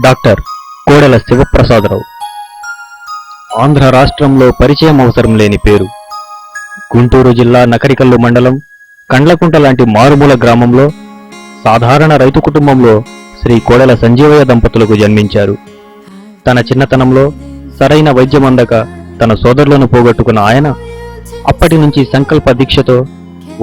Doctor Kodela Sivaprasadarao. Andhra రాష్ట్రంలో పరిచయం అవసరం లేని పేరు. గుంటూరు జిల్లా నకరికల్లు మండలం కండ్లకుంట లాంటి మారుమూల గ్రామంలో సాధారణ రైతు కుటుంబంలో శ్రీ కోడెల సంజీవయ్య దంపతులకు జన్మించారు. తన చిన్నతనంలో సరైన వైద్యం అందక తన సోదరులను పోగొట్టుకున్న ఆయన అప్పటి నుంచి సంకల్ప దీక్షతో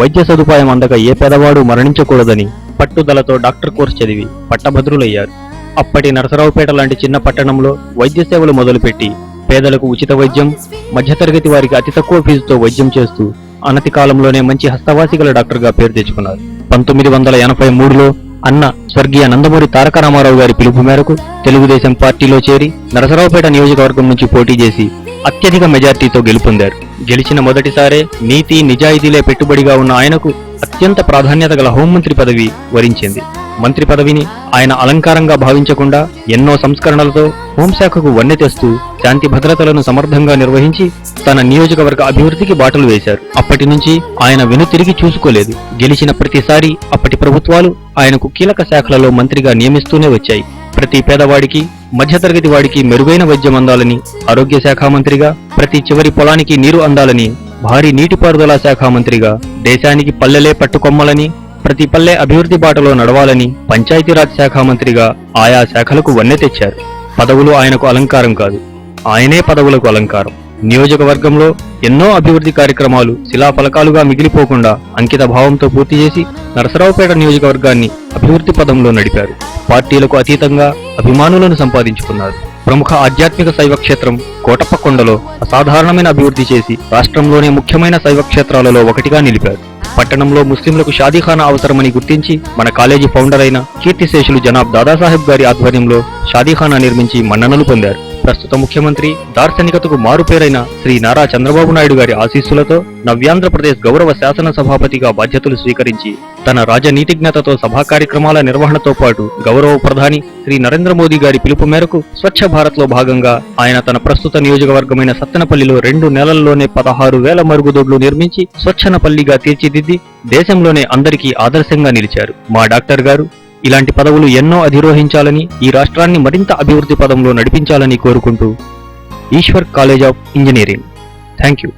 వైద్య సదుపాయం అందక ఏ పేదవాడు మరణించకూడదని పట్టుదలతో డాక్టర్ కోర్సు చదివి పట్టభద్రులయ్యారు. అప్పటి నరసరావుపేట లాంటి చిన్న పట్టణంలో వైద్య సేవలు మొదలుపెట్టి పేదలకు ఉచిత వైద్యం, మధ్యతరగతి వారికి అతి తక్కువ ఫీజుతో వైద్యం చేస్తూ అనతి కాలంలోనే మంచి హస్తవాసి గల డాక్టర్గా పేరు తెచ్చుకున్నారు. 1983లో అన్న స్వర్గీయ నందమూరి తారక రామారావు గారి పిలుపు మేరకు తెలుగుదేశం పార్టీలో చేరి నరసరావుపేట నియోజకవర్గం నుంచి పోటీ చేసి అత్యధిక మెజార్టీతో గెలుపొందారు. గెలిచిన మొదటిసారే నీతి నిజాయితీలే పెట్టుబడిగా ఉన్న ఆయనకు అత్యంత ప్రాధాన్యత గల హోంమంత్రి పదవి వరించింది. మంత్రి పదవిని ఆయన అలంకారంగా భావించకుండా ఎన్నో సంస్కరణలతో హోంశాఖకు వన్నె తెస్తూ శాంతి భద్రతలను సమర్థంగా నిర్వహించి తన నియోజకవర్గ అభివృద్ధికి బాటలు వేశారు. అప్పటి నుంచి ఆయన వెనుతిరిగి చూసుకోలేదు. గెలిచిన ప్రతిసారి అప్పటి ప్రభుత్వాలు ఆయనకు కీలక శాఖలలో మంత్రిగా నియమిస్తూనే వచ్చాయి. ప్రతి పేదవాడికి, మధ్యతరగతి వాడికి మెరుగైన వైద్యం అందాలని ఆరోగ్య శాఖ మంత్రిగా, ప్రతి చివరి పొలానికి నీరు అందాలని భారీ నీటిపారుదల శాఖ మంత్రిగా, దేశానికి పల్లెలే పట్టుకొమ్మలని, ప్రతి పల్లె అభివృద్ధి బాటలో నడవాలని పంచాయతీరాజ్ శాఖ మంత్రిగా ఆయా శాఖలకు వన్నె తెచ్చారు. పదవులు ఆయనకు అలంకారం కాదు, ఆయనే పదవులకు అలంకారం. నియోజకవర్గంలో ఎన్నో అభివృద్ధి కార్యక్రమాలు శిలాఫలకాలుగా మిగిలిపోకుండా అంకిత భావంతో పూర్తి చేసి నరసరావుపేట నియోజకవర్గాన్ని అభివృద్ధి పదంలో నడిపారు. పార్టీలకు అతీతంగా అభిమానులను సంపాదించుకున్నారు. ప్రముఖ ఆధ్యాత్మిక శైవ క్షేత్రం కోటప్పకొండలో అసాధారణమైన అభివృద్ధి చేసి రాష్ట్రంలోనే ముఖ్యమైన శైవ క్షేత్రాలలో ఒకటిగా నిలిపారు. పట్టణంలో ముస్లింలకు షాదీఖానా అవసరమని గుర్తించి మన కాలేజీ ఫౌండర్ అయిన కీర్తిశేషులు జనాబ్ దాదాసాహెబ్ గారి ఆధ్వర్యంలో షాదీఖానా నిర్మించి మన్ననలు పొందారు. ప్రస్తుత ముఖ్యమంత్రి, దార్శనికతకు మారుపేరైన శ్రీ నారా చంద్రబాబు నాయుడు గారి ఆశీస్సులతో నవ్యాంధ్రప్రదేశ్ గౌరవ శాసన సభాపతిగా బాధ్యతలు స్వీకరించి తన రాజనీతిజ్ఞతతో సభా కార్యక్రమాల నిర్వహణతో పాటు గౌరవ ప్రధాని శ్రీ నరేంద్ర మోదీ గారి పిలుపు మేరకు స్వచ్ఛ భారత్ లో భాగంగా ఆయన తన ప్రస్తుత నియోజకవర్గమైన సత్తెనపల్లిలో 2 నెలల్లోనే 16,000 మరుగుదొడ్లు నిర్మించి స్వచ్ఛనపల్లిగా తీర్చిదిద్ది దేశంలోనే అందరికీ ఆదర్శంగా నిలిచారు. మా డాక్టర్ గారు ఇలాంటి పదవులు ఎన్నో అధిరోహించాలని, ఈ రాష్ట్రాన్ని మరింత అభివృద్ధి పదంలో నడిపించాలని కోరుకుంటూ Eshwar college of engineering. Thank you.